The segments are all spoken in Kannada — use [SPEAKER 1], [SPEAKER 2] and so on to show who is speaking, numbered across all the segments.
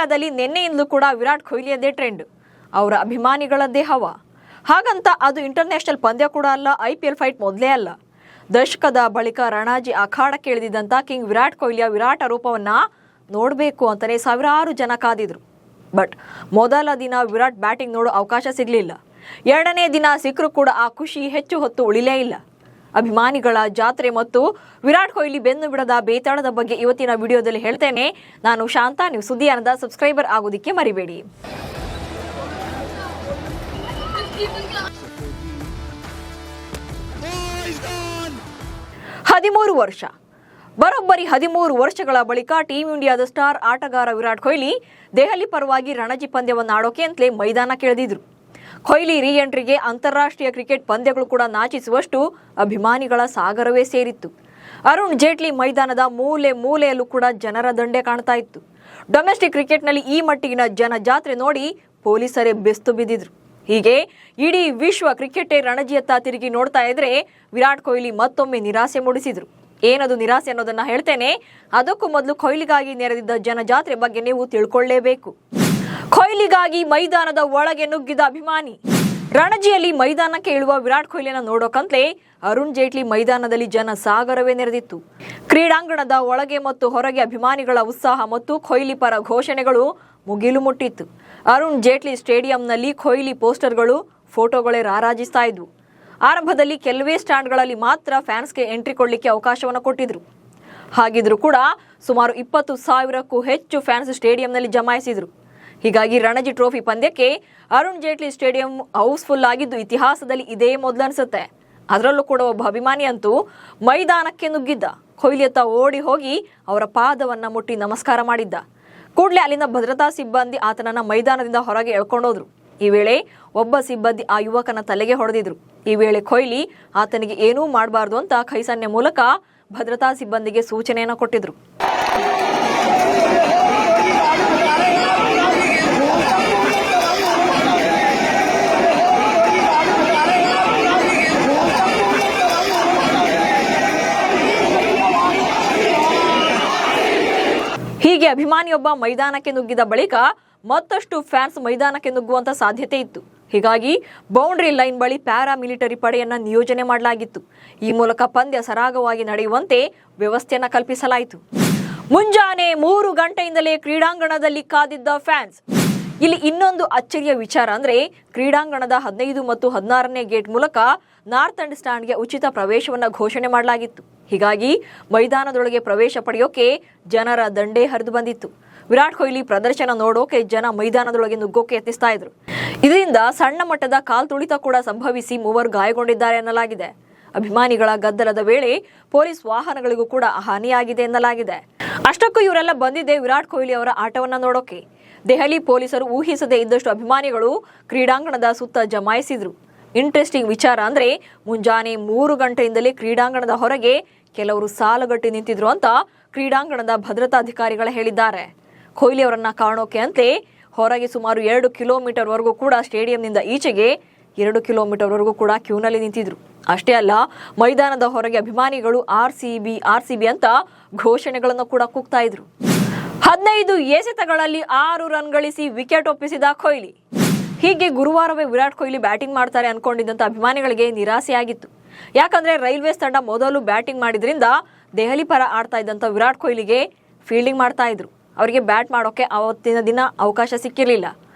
[SPEAKER 1] ಇಂಡಿಯಾದಲ್ಲಿ ನಿನ್ನೆಯಿಂದಲೂ ಕೂಡ ವಿರಾಟ್ ಕೊಹ್ಲಿಯದೇ ಟ್ರೆಂಡ್, ಅವರ ಅಭಿಮಾನಿಗಳದ್ದೇ ಹವಾ. ಹಾಗಂತ ಅದು ಇಂಟರ್ನ್ಯಾಷನಲ್ ಪಂದ್ಯ ಕೂಡ ಅಲ್ಲ, IPL ಫೈಟ್ ಮೊದಲೇ ಅಲ್ಲ. ದಶಕದ ಬಳಿಕ ರಣಜಿ ಅಖಾಡಕ್ಕೆ ಇಳಿದಿದ್ದಂಥ ಕಿಂಗ್ ವಿರಾಟ್ ಕೊಹ್ಲಿಯ ವಿರಾಟ ರೂಪವನ್ನ ನೋಡಬೇಕು ಅಂತಲೇ ಸಾವಿರಾರು ಜನ ಕಾದಿದ್ರು. ಬಟ್ ಮೊದಲ ದಿನ ವಿರಾಟ್ ಬ್ಯಾಟಿಂಗ್ ನೋಡೋ ಅವಕಾಶ ಸಿಗಲಿಲ್ಲ. ಎರಡನೇ ದಿನ ಸಿಕ್ಕರೂ ಕೂಡ ಆ ಖುಷಿ ಹೆಚ್ಚು ಹೊತ್ತು ಉಳಿಲೇ ಇಲ್ಲ. ಅಭಿಮಾನಿಗಳ ಜಾತ್ರೆ ಮತ್ತು ವಿರಾಟ್ ಕೊಹ್ಲಿ ಬೆನ್ನು ಬಿಡದ ಬೇತಾಳದ ಬಗ್ಗೆ ಇವತ್ತಿನ ವಿಡಿಯೋದಲ್ಲಿ ಹೇಳ್ತೇನೆ. ನಾನು ಶಾಂತ, ನೀವು ಸುದ್ದಿ ಅನ್ನದ ಸಬ್ಸ್ಕ್ರೈಬರ್ ಆಗೋದಿಕ್ಕೆ ಮರಿಬೇಡಿ. ಬರೋಬ್ಬರಿ 13 ವರ್ಷಗಳ ಬಳಿಕ ಟೀಂ ಇಂಡಿಯಾದ ಸ್ಟಾರ್ ಆಟಗಾರ ವಿರಾಟ್ ಕೊಹ್ಲಿ ದೆಹಲಿ ಪರವಾಗಿ ರಣಜಿ ಪಂದ್ಯವನ್ನು ಆಡೋಕೆ ಅಂತಲೇ ಮೈದಾನಕ್ಕೆ ಇಳಿದಿದ್ರು. ಕೊಹ್ಲಿ ರೀ ಎಂಟ್ರಿಗೆ ಅಂತಾರಾಷ್ಟ್ರೀಯ ಕ್ರಿಕೆಟ್ ಪಂದ್ಯಗಳು ಕೂಡ ನಾಚಿಸುವಷ್ಟು ಅಭಿಮಾನಿಗಳ ಸಾಗರವೇ ಸೇರಿತ್ತು. ಅರುಣ್ ಜೇಟ್ಲಿ ಮೈದಾನದ ಮೂಲೆ ಮೂಲೆಯಲ್ಲೂ ಕೂಡ ಜನರ ದಂಡೆ ಕಾಣ್ತಾ ಇತ್ತು. ಡೊಮೆಸ್ಟಿಕ್ ಕ್ರಿಕೆಟ್ನಲ್ಲಿ ಈ ಮಟ್ಟಿಗಿನ ಜನ ಜಾತ್ರೆ ನೋಡಿ ಪೊಲೀಸರೇ ಬೆಸ್ತು ಬಿದ್ದಿದ್ರು. ಹೀಗೆ ಇಡೀ ವಿಶ್ವ ಕ್ರಿಕೆಟೇ ರಣಜಿಯತ್ತ ತಿರುಗಿ ನೋಡ್ತಾ ಇದ್ರೆ ವಿರಾಟ್ ಕೊಹ್ಲಿ ಮತ್ತೊಮ್ಮೆ ನಿರಾಸೆ ಮೂಡಿಸಿದ್ರು. ಏನದು ನಿರಾಸೆ ಅನ್ನೋದನ್ನ ಹೇಳ್ತೇನೆ. ಅದಕ್ಕೂ ಮೊದಲು ಕೊಹ್ಲಿಗಾಗಿ ನೆರೆದಿದ್ದ ಜನಜಾತ್ರೆ ಬಗ್ಗೆ ನೀವು ತಿಳ್ಕೊಳ್ಳೇಬೇಕು. ಕೊಹ್ಲಿಗಾಗಿ ಮೈದಾನದ ಒಳಗೆ ನುಗ್ಗಿದ ಅಭಿಮಾನಿ. ರಣಜಿಯಲ್ಲಿ ಮೈದಾನಕ್ಕೆ ಇಳುವ ವಿರಾಟ್ ಕೊಹ್ಲಿಯನ್ನು ನೋಡೋಕಂತಲೇ ಅರುಣ್ ಜೇಟ್ಲಿ ಮೈದಾನದಲ್ಲಿ ಜನ ಸಾಗರವೇ ನೆರೆದಿತ್ತು. ಕ್ರೀಡಾಂಗಣದ ಒಳಗೆ ಮತ್ತು ಹೊರಗೆ ಅಭಿಮಾನಿಗಳ ಉತ್ಸಾಹ ಮತ್ತು ಕೊಹ್ಲಿ ಪರ ಘೋಷಣೆಗಳು ಮುಗಿಲು ಮುಟ್ಟಿತ್ತು. ಅರುಣ್ ಜೇಟ್ಲಿ ಸ್ಟೇಡಿಯಂನಲ್ಲಿ ಕೊಹ್ಲಿ ಪೋಸ್ಟರ್ಗಳು, ಫೋಟೋಗಳೇ ರಾರಾಜಿಸ್ತಾ ಇದ್ವು. ಆರಂಭದಲ್ಲಿ ಕೆಲವೇ ಸ್ಟ್ಯಾಂಡ್ಗಳಲ್ಲಿ ಮಾತ್ರ ಫ್ಯಾನ್ಸ್ಗೆ ಎಂಟ್ರಿ ಕೊಡಲಿಕ್ಕೆ ಅವಕಾಶವನ್ನು ಕೊಟ್ಟಿದ್ರು. ಹಾಗಿದ್ರೂ ಕೂಡ ಸುಮಾರು 20,000ಕ್ಕೂ ಹೆಚ್ಚು ಫ್ಯಾನ್ಸ್ ಸ್ಟೇಡಿಯಂನಲ್ಲಿ ಜಮಾಯಿಸಿದ್ರು. ಹೀಗಾಗಿ ರಣಜಿ ಟ್ರೋಫಿ ಪಂದ್ಯಕ್ಕೆ ಅರುಣ್ ಜೇಟ್ಲಿ ಸ್ಟೇಡಿಯಂ ಹೌಸ್ಫುಲ್ ಆಗಿದ್ದು ಇತಿಹಾಸದಲ್ಲಿ ಇದೇ ಮೊದಲನ್ಸುತ್ತೆ. ಅದರಲ್ಲೂ ಕೂಡ ಒಬ್ಬ ಅಭಿಮಾನಿ ಅಂತೂ ಮೈದಾನಕ್ಕೆ ನುಗ್ಗಿದ್ದ. ಕೊಹ್ಲಿಯತ್ತ ಓಡಿ ಹೋಗಿ ಅವರ ಪಾದವನ್ನ ಮುಟ್ಟಿ ನಮಸ್ಕಾರ ಮಾಡಿದ್ದ. ಕೂಡಲೇ ಅಲ್ಲಿನ ಭದ್ರತಾ ಸಿಬ್ಬಂದಿ ಆತನನ್ನ ಮೈದಾನದಿಂದ ಹೊರಗೆ ಎಳ್ಕೊಂಡೋದ್ರು. ಈ ವೇಳೆ ಒಬ್ಬ ಸಿಬ್ಬಂದಿ ಆ ಯುವಕನ ತಲೆಗೆ ಹೊಡೆದಿದ್ರು. ಈ ವೇಳೆ ಕೊಹ್ಲಿ ಆತನಿಗೆ ಏನೂ ಮಾಡಬಾರ್ದು ಅಂತ ಕೈಸನ್ನೆ ಮೂಲಕ ಭದ್ರತಾ ಸಿಬ್ಬಂದಿಗೆ ಸೂಚನೆಯನ್ನು ಕೊಟ್ಟಿದ್ರು. ಹೀಗೆ ಅಭಿಮಾನಿಯೊಬ್ಬ ಮೈದಾನಕ್ಕೆ ನುಗ್ಗಿದ ಬಳಿಕ ಮತ್ತಷ್ಟು ಫ್ಯಾನ್ಸ್ ಮೈದಾನಕ್ಕೆ ನುಗ್ಗುವಂತ ಸಾಧ್ಯತೆ ಇತ್ತು. ಹೀಗಾಗಿ ಬೌಂಡ್ರಿ ಲೈನ್ ಬಳಿ ಪ್ಯಾರಾ ಮಿಲಿಟರಿ ಪಡೆಯನ್ನ ನಿಯೋಜನೆ ಮಾಡಲಾಗಿತ್ತು. ಈ ಮೂಲಕ ಪಂದ್ಯ ಸರಾಗವಾಗಿ ನಡೆಯುವಂತೆ ವ್ಯವಸ್ಥೆಯನ್ನ ಕಲ್ಪಿಸಲಾಯಿತು. ಮುಂಜಾನೆ 3 ಗಂಟೆಯಿಂದಲೇ ಕ್ರೀಡಾಂಗಣದಲ್ಲಿ ಕಾದಿದ್ದ ಫ್ಯಾನ್ಸ್. ಇಲ್ಲಿ ಇನ್ನೊಂದು ಅಚ್ಚರಿಯ ವಿಚಾರ ಅಂದ್ರೆ ಕ್ರೀಡಾಂಗಣದ 15 ಮತ್ತು 16ನೇ ಗೇಟ್ ಮೂಲಕ ನಾರ್ತ್ ಅಂಡ್ ಸ್ಟ್ಯಾಂಡ್ಗೆ ಉಚಿತ ಪ್ರವೇಶವನ್ನ ಘೋಷಣೆ ಮಾಡಲಾಗಿತ್ತು. ಹೀಗಾಗಿ ಮೈದಾನದೊಳಗೆ ಪ್ರವೇಶ ಪಡೆಯೋಕೆ ಜನರ ದಂಡೇ ಹರಿದು ಬಂದಿತ್ತು. ವಿರಾಟ್ ಕೊಹ್ಲಿ ಪ್ರದರ್ಶನ ನೋಡೋಕೆ ಜನ ಮೈದಾನದೊಳಗೆ ನುಗ್ಗೋಕೆ ಯತ್ನಿಸ್ತಾ ಇದ್ರು. ಇದರಿಂದ ಸಣ್ಣ ಮಟ್ಟದ ಕಾಲ್ತುಳಿತ ಕೂಡ ಸಂಭವಿಸಿ 3 ಗಾಯಗೊಂಡಿದ್ದಾರೆ ಎನ್ನಲಾಗಿದೆ. ಅಭಿಮಾನಿಗಳ ಗದ್ದಲದ ವೇಳೆ ಪೊಲೀಸ್ ವಾಹನಗಳಿಗೂ ಕೂಡ ಹಾನಿಯಾಗಿದೆ ಎನ್ನಲಾಗಿದೆ. ಅಷ್ಟಕ್ಕೂ ಇವರೆಲ್ಲ ಬಂದಿದ್ದೆ ವಿರಾಟ್ ಕೊಹ್ಲಿ ಅವರ ಆಟವನ್ನ ನೋಡೋಕೆ. ದೆಹಲಿ ಪೊಲೀಸರು ಊಹಿಸದೇ ಇದ್ದಷ್ಟು ಅಭಿಮಾನಿಗಳು ಕ್ರೀಡಾಂಗಣದ ಸುತ್ತ ಜಮಾಯಿಸಿದ್ರು. ಇಂಟ್ರೆಸ್ಟಿಂಗ್ ವಿಚಾರ ಅಂದ್ರೆ ಮುಂಜಾನೆ 3 ಗಂಟೆಯಿಂದಲೇ ಕ್ರೀಡಾಂಗಣದ ಹೊರಗೆ ಕೆಲವರು ಸಾಲುಗಟ್ಟಿ ನಿಂತಿದ್ರು ಅಂತ ಕ್ರೀಡಾಂಗಣದ ಭದ್ರತಾಧಿಕಾರಿಗಳು ಹೇಳಿದ್ದಾರೆ. ಕೊಹ್ಲಿ ಅವರನ್ನ ಕಾಣೋಕೆ ಅಂತೆ ಹೊರಗೆ ಸುಮಾರು 2 ಕಿಲೋಮೀಟರ್ ವರೆಗೂ ಕೂಡ ಸ್ಟೇಡಿಯಂನಿಂದ ಈಚೆಗೆ 2 ಕಿಲೋಮೀಟರ್ ವರೆಗೂ ಕೂಡ ಕ್ಯೂನಲ್ಲಿ ನಿಂತಿದ್ರು. ಅಷ್ಟೇ ಅಲ್ಲ, ಮೈದಾನದ ಹೊರಗೆ ಅಭಿಮಾನಿಗಳು RCB ಅಂತ ಘೋಷಣೆಗಳನ್ನು ಕೂಡ ಕೂಗ್ತಾ ಇದ್ರು. 15 ಎಸೆತಗಳಲ್ಲಿ 6 ರನ್ ಗಳಿಸಿ ವಿಕೆಟ್ ಒಪ್ಪಿಸಿದ ಕೊಹ್ಲಿ. ಹೀಗೆ ಗುರುವಾರವೇ ವಿರಾಟ್ ಕೊಹ್ಲಿ ಬ್ಯಾಟಿಂಗ್ ಮಾಡ್ತಾರೆ ಅನ್ಕೊಂಡಿದ್ದಂತ ಅಭಿಮಾನಿಗಳಿಗೆ ನಿರಾಸೆಯಾಗಿತ್ತು. ಯಾಕಂದ್ರೆ ರೈಲ್ವೇಸ್ ತಂಡ ಮೊದಲು ಬ್ಯಾಟಿಂಗ್ ಮಾಡಿದ್ರಿಂದ ದೆಹಲಿ ಪರ ಆಡ್ತಾ ಇದ್ದಂತ ವಿರಾಟ್ ಕೊಹ್ಲಿಗೆ ಫೀಲ್ಡಿಂಗ್ ಮಾಡ್ತಾ ಇದ್ರು. ಅವರಿಗೆ ಬ್ಯಾಟ್ ಮಾಡೋಕೆ ಅವತ್ತಿನ ದಿನ ಅವಕಾಶ ಸಿಕ್ಕಿರಲಿಲ್ಲ.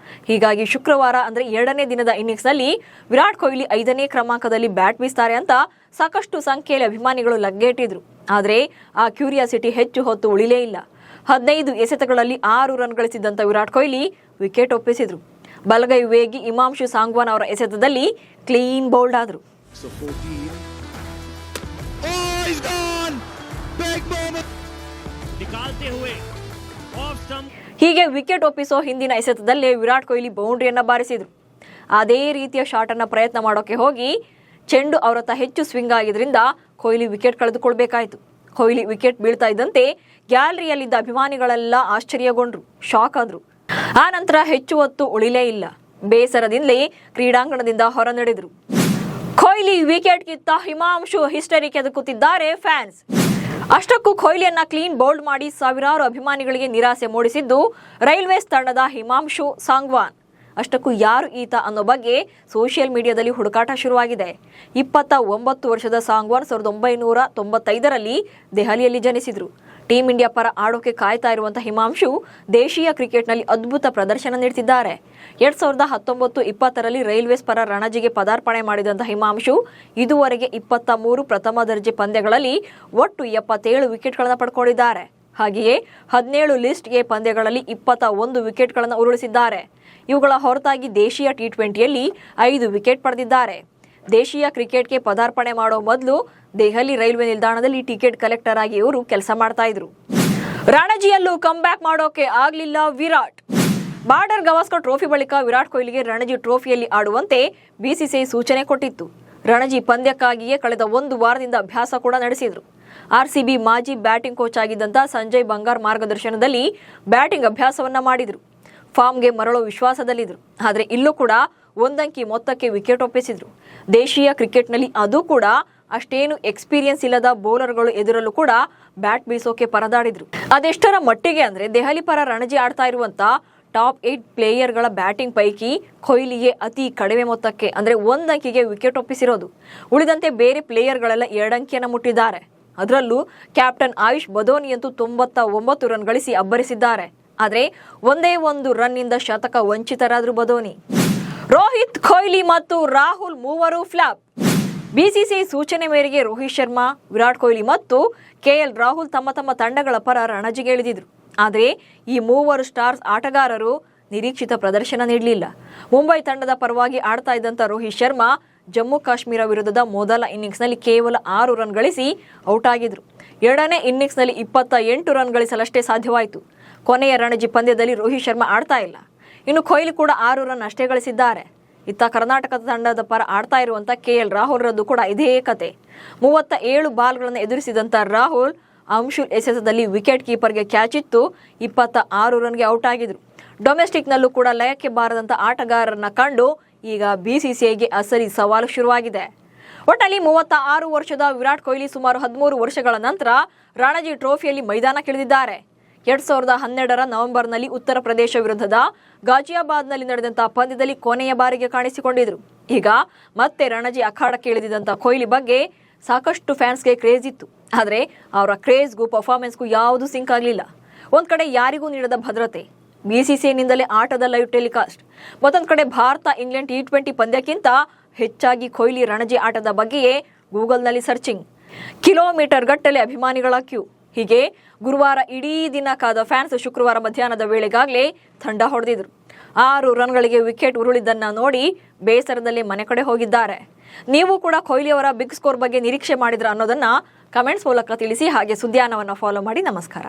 [SPEAKER 1] ಹೀಗಾಗಿ ಶುಕ್ರವಾರ ಅಂದ್ರೆ 2ನೇ ದಿನದ ಇನ್ನಿಂಗ್ಸ್ನಲ್ಲಿ ವಿರಾಟ್ ಕೊಹ್ಲಿ 5ನೇ ಕ್ರಮಾಂಕದಲ್ಲಿ ಬ್ಯಾಟ್ ಬೀಸ್ತಾರೆ ಅಂತ ಸಾಕಷ್ಟು ಸಂಖ್ಯೆಯಲ್ಲಿ ಅಭಿಮಾನಿಗಳು ಲಗ್ಗೆಟ್ಟಿದ್ರು. ಆದ್ರೆ ಆ ಕ್ಯೂರಿಯಾಸಿಟಿ ಹೆಚ್ಚು ಹೊತ್ತು ಉಳಿಲೇ ಇಲ್ಲ. 15 ಎಸೆತಗಳಲ್ಲಿ 6 ರನ್ ಗಳಿಸಿದ್ದಂತ ವಿರಾಟ್ ಕೊಹ್ಲಿ ವಿಕೆಟ್ ಒಪ್ಪಿಸಿದ್ರು. ಬಲಗೈ ವೇಗಿ ಇಮಾಂಶು ಸಾಂಗ್ವಾನ್ ಅವರ ಎಸೆತದಲ್ಲಿ ಕ್ಲೀನ್ ಬೌಲ್ಡ್ ಆದ್ರು. ಹೀಗೆ ವಿಕೆಟ್ ಒಪ್ಪಿಸೋ ಹಿಂದಿನ ಎಸೆತದಲ್ಲೇ ವಿರಾಟ್ ಕೊಹ್ಲಿ ಬೌಂಡ್ರಿಯನ್ನ ಬಾರಿಸಿದ್ರು. ಅದೇ ರೀತಿಯ ಶಾಟ್ ಅನ್ನ ಪ್ರಯತ್ನ ಮಾಡೋಕೆ ಹೋಗಿ ಚೆಂಡು ಅವರತ್ತ ಹೆಚ್ಚು ಸ್ವಿಂಗ್ ಆಗಿದ್ರಿಂದ ಕೊಹ್ಲಿ ವಿಕೆಟ್ ಕಳೆದುಕೊಳ್ಬೇಕಾಯ್ತು. ಕೊಹ್ಲಿ ವಿಕೆಟ್ ಬೀಳ್ತಾ ಇದ್ದಂತೆ ಗ್ಯಾಲರಿಯಲ್ಲಿದ್ದ ಅಭಿಮಾನಿಗಳೆಲ್ಲ ಆಶ್ಚರ್ಯಗೊಂಡ್ರು, ಶಾಕ್ ಆದ್ರು. ಆ ನಂತರ ಹೆಚ್ಚು ಹೊತ್ತು ಉಳಿಲೇ ಇಲ್ಲ. ಬೇಸರದಿಂದಲೇ ಕ್ರೀಡಾಂಗಣದಿಂದ ಹೊರ ನಡೆದ್ರು. ಕೊಹ್ಲಿ ವಿಕೆಟ್ ಕಿತ್ತ ಹಿಮಾಂಶು ಹಿಸ್ಟರಿ ಕೆದಕುತ್ತಿದ್ದಾರೆ ಫ್ಯಾನ್ಸ್. ಅಷ್ಟಕ್ಕೂ ಕೊಹ್ಲಿಯನ್ನ ಕ್ಲೀನ್ ಬೌಲ್ಡ್ ಮಾಡಿ ಸಾವಿರಾರು ಅಭಿಮಾನಿಗಳಿಗೆ ನಿರಾಸೆ ಮೂಡಿಸಿದ್ದು ರೈಲ್ವೇಸ್ ತಂಡದ ಹಿಮಾಂಶು ಸಾಂಗ್ವಾನ್. ಅಷ್ಟಕ್ಕೂ ಯಾರು ಈತ ಅನ್ನೋ ಬಗ್ಗೆ ಸೋಷಿಯಲ್ ಮೀಡಿಯಾದಲ್ಲಿ ಹುಡುಕಾಟ ಶುರುವಾಗಿದೆ. 29 ವರ್ಷದ ಸಾಂಗ್ವಾನ್ 1995ರಲ್ಲಿ ದೆಹಲಿಯಲ್ಲಿ ಜನಿಸಿದ್ರು. ಟೀಂ ಇಂಡಿಯಾ ಪರ ಆಡೋಕೆ ಕಾಯ್ತಾ ಇರುವಂತಹ ಹಿಮಾಂಶು ದೇಶೀಯ ಕ್ರಿಕೆಟ್ನಲ್ಲಿ ಅದ್ಭುತ ಪ್ರದರ್ಶನ ನೀಡುತ್ತಿದ್ದಾರೆ. 2019-20ರಲ್ಲಿ ರೈಲ್ವೇಸ್ ಪರ ರಣಜಿಗೆ ಪದಾರ್ಪಣೆ ಮಾಡಿದಂತಹ ಹಿಮಾಂಶು ಇದುವರೆಗೆ 23 ಪ್ರಥಮ ದರ್ಜೆ ಪಂದ್ಯಗಳಲ್ಲಿ ಒಟ್ಟು 77 ವಿಕೆಟ್ಗಳನ್ನು ಪಡ್ಕೊಂಡಿದ್ದಾರೆ. ಹಾಗೆಯೇ 17 ಲಿಸ್ಟ್ ಎ ಪಂದ್ಯಗಳಲ್ಲಿ 21 ವಿಕೆಟ್ಗಳನ್ನು ಉರುಳಿಸಿದ್ದಾರೆ. ಇವುಗಳ ಹೊರತಾಗಿ ದೇಶೀಯ ಟಿ20ಯಲ್ಲಿ 5 ವಿಕೆಟ್ ಪಡೆದಿದ್ದಾರೆ. ದೇಶೀಯ ಕ್ರಿಕೆಟ್ಗೆ ಪದಾರ್ಪಣೆ ಮಾಡೋ ಮೊದಲು ದೆಹಲಿ ರೈಲ್ವೆ ನಿಲ್ದಾಣದಲ್ಲಿ ಟಿಕೆಟ್ ಕಲೆಕ್ಟರ್ ಆಗಿ ಇವರು ಕೆಲಸ ಮಾಡ್ತಾ ಇದ್ರು. ರಣಜಿಯಲ್ಲೂ ಕಮ್ ಬ್ಯಾಕ್ ಮಾಡೋಕೆ ಆಗ್ಲಿಲ್ಲ ವಿರಾಟ್. ಬಾರ್ಡರ್ ಗವಾಸ್ಕರ್ ಟ್ರೋಫಿ ಬಳಿಕ ವಿರಾಟ್ ಕೊಹ್ಲಿಗೆ ರಣಜಿ ಟ್ರೋಫಿಯಲ್ಲಿ ಆಡುವಂತೆ ಬಿಸಿಸಿಐ ಸೂಚನೆ ಕೊಟ್ಟಿತ್ತು. ರಣಜಿ ಪಂದ್ಯಕ್ಕಾಗಿಯೇ ಕಳೆದ 1 ವಾರದಿಂದ ಅಭ್ಯಾಸ ಕೂಡ ನಡೆಸಿದ್ರು. ಆರ್ಸಿಬಿ ಮಾಜಿ ಬ್ಯಾಟಿಂಗ್ ಕೋಚ್ ಆಗಿದ್ದಂತ ಸಂಜಯ್ ಬಂಗಾರ್ ಮಾರ್ಗದರ್ಶನದಲ್ಲಿ ಬ್ಯಾಟಿಂಗ್ ಅಭ್ಯಾಸವನ್ನ ಮಾಡಿದ್ರು. ಫಾರ್ಮ್ಗೆ ಮರಳೋ ವಿಶ್ವಾಸದಲ್ಲಿದ್ರು. ಆದರೆ ಇಲ್ಲೂ ಕೂಡ ಒಂದಂಕಿ ಮೊತ್ತಕ್ಕೆ ವಿಕೆಟ್ ಒಪ್ಪಿಸಿದ್ರು. ದೇಶೀಯ ಕ್ರಿಕೆಟ್ನಲ್ಲಿ ಅದು ಕೂಡ ಅಷ್ಟೇನು ಎಕ್ಸ್ಪೀರಿಯನ್ಸ್ ಇಲ್ಲದ ಬೌಲರ್ಗಳು ಎದುರಲ್ಲೂ ಕೂಡ ಬ್ಯಾಟ್ ಬೀಸೋಕೆ ಪರದಾಡಿದ್ರು. ಅದೆಷ್ಟರ ಮಟ್ಟಿಗೆ ಅಂದ್ರೆ ದೆಹಲಿ ಪರ ರಣಜಿ ಆಡ್ತಾ ಇರುವಂತ ಟಾಪ್ 8 ಪ್ಲೇಯರ್ಗಳ ಬ್ಯಾಟಿಂಗ್ ಪೈಕಿ ಕೊಹ್ಲಿಗೆ ಅತಿ ಕಡಿಮೆ ಮೊತ್ತಕ್ಕೆ ಅಂದ್ರೆ 1 ಅಂಕಿಗೆ ವಿಕೆಟ್ ಒಪ್ಪಿಸಿರೋದು. ಉಳಿದಂತೆ ಬೇರೆ ಪ್ಲೇಯರ್ಗಳೆಲ್ಲ 2 ಅಂಕಿಯನ್ನು ಮುಟ್ಟಿದ್ದಾರೆ. ಅದರಲ್ಲೂ ಕ್ಯಾಪ್ಟನ್ ಆಯುಷ್ ಬದೋನಿಯಂತೂ 99 ರನ್ ಗಳಿಸಿ ಅಬ್ಬರಿಸಿದ್ದಾರೆ. ಆದರೆ ಒಂದೇ 1 ರನ್ನಿಂದ ಶತಕ ವಂಚಿತರಾದ್ರು ಬದೋನಿ. ರೋಹಿತ್, ಕೊಹ್ಲಿ ಮತ್ತು ರಾಹುಲ್ ಮೂವರು ಫ್ಲಾಪ್. ಬಿಸಿಸಿಐ ಸೂಚನೆ ಮೇರೆಗೆ ರೋಹಿತ್ ಶರ್ಮಾ, ವಿರಾಟ್ ಕೊಹ್ಲಿ ಮತ್ತು ಕೆಎಲ್ ರಾಹುಲ್ ತಮ್ಮ ತಂಡಗಳ ಪರ ರಣಜಿಗೆ ಇಳಿದಿದ್ರು. ಆದರೆ ಈ ಮೂವರು ಸ್ಟಾರ್ಸ್ ಆಟಗಾರರು ನಿರೀಕ್ಷಿತ ಪ್ರದರ್ಶನ ನೀಡಲಿಲ್ಲ. ಮುಂಬೈ ತಂಡದ ಪರವಾಗಿ ಆಡ್ತಾ ಇದ್ದಂಥ ರೋಹಿತ್ ಶರ್ಮಾ ಜಮ್ಮು ಕಾಶ್ಮೀರ ವಿರುದ್ಧದ ಮೊದಲ ಇನ್ನಿಂಗ್ಸ್ನಲ್ಲಿ ಕೇವಲ 6 ರನ್ ಗಳಿಸಿ ಔಟ್ ಆಗಿದ್ರು. 2ನೇ ಇನ್ನಿಂಗ್ಸ್ನಲ್ಲಿ 28 ರನ್ ಗಳಿಸಲಷ್ಟೇ ಸಾಧ್ಯವಾಯಿತು. ಕೊನೆಯ ರಣಜಿ ಪಂದ್ಯದಲ್ಲಿ ರೋಹಿತ್ ಶರ್ಮಾ ಆಡ್ತಾ ಇಲ್ಲ. ಇನ್ನು ಕೊಹ್ಲಿ ಕೂಡ 6 ರನ್ ಅಷ್ಟೇ ಗಳಿಸಿದ್ದಾರೆ. ಇತ್ತ ಕರ್ನಾಟಕದ ತಂಡದ ಪರ ಆಡ್ತಾ ಇರುವಂತ ಕೆಎಲ್ ರಾಹುಲ್ ರದ್ದು ಕೂಡ ಇದೇ ಕತೆ. 37 ಬಾಲ್ಗಳನ್ನು ಎದುರಿಸಿದಂತ ರಾಹುಲ್ ಅಂಶುಲ್ ಎಸೆತದಲ್ಲಿ ವಿಕೆಟ್ ಕೀಪರ್ಗೆ ಕ್ಯಾಚ್ ಇತ್ತು 26 ರನ್ಗೆ ಔಟ್ ಆಗಿದ್ರು. ಡೊಮೆಸ್ಟಿಕ್ನಲ್ಲೂ ಕೂಡ ಲಯಕ್ಕೆ ಬಾರದಂತ ಆಟಗಾರರನ್ನ ಕಂಡು ಈಗ ಬಿಸಿಸಿಐಗೆ ಅಸಲಿ ಸವಾಲು ಶುರುವಾಗಿದೆ. ಒಟ್ಟಲ್ಲಿ 36 ವರ್ಷದ ವಿರಾಟ್ ಕೊಹ್ಲಿ ಸುಮಾರು 13 ವರ್ಷಗಳ ನಂತರ ರಣಜಿ ಟ್ರೋಫಿಯಲ್ಲಿ ಮೈದಾನಕ್ಕಿಳಿದಿದ್ದಾರೆ. 2012ರ ನವೆಂಬರ್ನಲ್ಲಿ ಉತ್ತರ ಪ್ರದೇಶ ವಿರುದ್ಧದ ಗಾಜಿಯಾಬಾದ್ನಲ್ಲಿ ನಡೆದಂತಹ ಪಂದ್ಯದಲ್ಲಿ ಕೊನೆಯ ಬಾರಿಗೆ ಕಾಣಿಸಿಕೊಂಡಿದ್ರು. ಈಗ ಮತ್ತೆ ರಣಜಿ ಅಖಾಡಕ್ಕೆ ಇಳಿದಿದ್ದಂಥ ಕೊಹ್ಲಿ ಬಗ್ಗೆ ಸಾಕಷ್ಟು ಫ್ಯಾನ್ಸ್ಗೆ ಕ್ರೇಜ್ ಇತ್ತು. ಆದರೆ ಅವರ ಕ್ರೇಜ್ಗೂ ಪರ್ಫಾರ್ಮೆನ್ಸ್ಗೂ ಯಾವುದೂ ಸಿಂಕ್ ಆಗಲಿಲ್ಲ. ಒಂದ್ ಕಡೆ ಯಾರಿಗೂ ನೀಡದ ಭದ್ರತೆ, ಬಿಸಿಸಿಐನಿಂದಲೇ ಆಟದ ಲೈವ್ ಟೆಲಿಕಾಸ್ಟ್, ಮತ್ತೊಂದು ಕಡೆ ಭಾರತ ಇಂಗ್ಲೆಂಡ್ ಟಿ20 ಪಂದ್ಯಕ್ಕಿಂತ ಹೆಚ್ಚಾಗಿ ಕೊಹ್ಲಿ ರಣಜಿ ಆಟದ ಬಗ್ಗೆಯೇ ಗೂಗಲ್ನಲ್ಲಿ ಸರ್ಚಿಂಗ್, ಕಿಲೋಮೀಟರ್ ಗಟ್ಟಲೆ ಅಭಿಮಾನಿಗಳ ಕ್ಯೂ. ಹೀಗೆ ಗುರುವಾರ ಇಡೀ ದಿನ ಕಾದ ಫ್ಯಾನ್ಸ್ ಶುಕ್ರವಾರ ಮಧ್ಯಾಹ್ನದ ವೇಳೆಗಾಗಲೇ ತಂಡ ಹೊಡೆದಿದ್ರು. 6 ರನ್ಗಳಿಗೆ ವಿಕೆಟ್ ಉರುಳಿದ್ದನ್ನ ನೋಡಿ ಬೇಸರದಲ್ಲಿ ಮನೆ ಕಡೆ ಹೋಗಿದ್ದಾರೆ. ನೀವು ಕೂಡ ಕೊಹ್ಲಿ ಅವರ ಬಿಗ್ ಸ್ಕೋರ್ ಬಗ್ಗೆ ನಿರೀಕ್ಷೆ ಮಾಡಿದ್ರ ಅನ್ನೋದನ್ನ ಕಮೆಂಟ್ಸ್ ಮೂಲಕ ತಿಳಿಸಿ. ಹಾಗೆ ಸುದ್ದಿಯಾನವನ್ನ ಫಾಲೋ ಮಾಡಿ. ನಮಸ್ಕಾರ.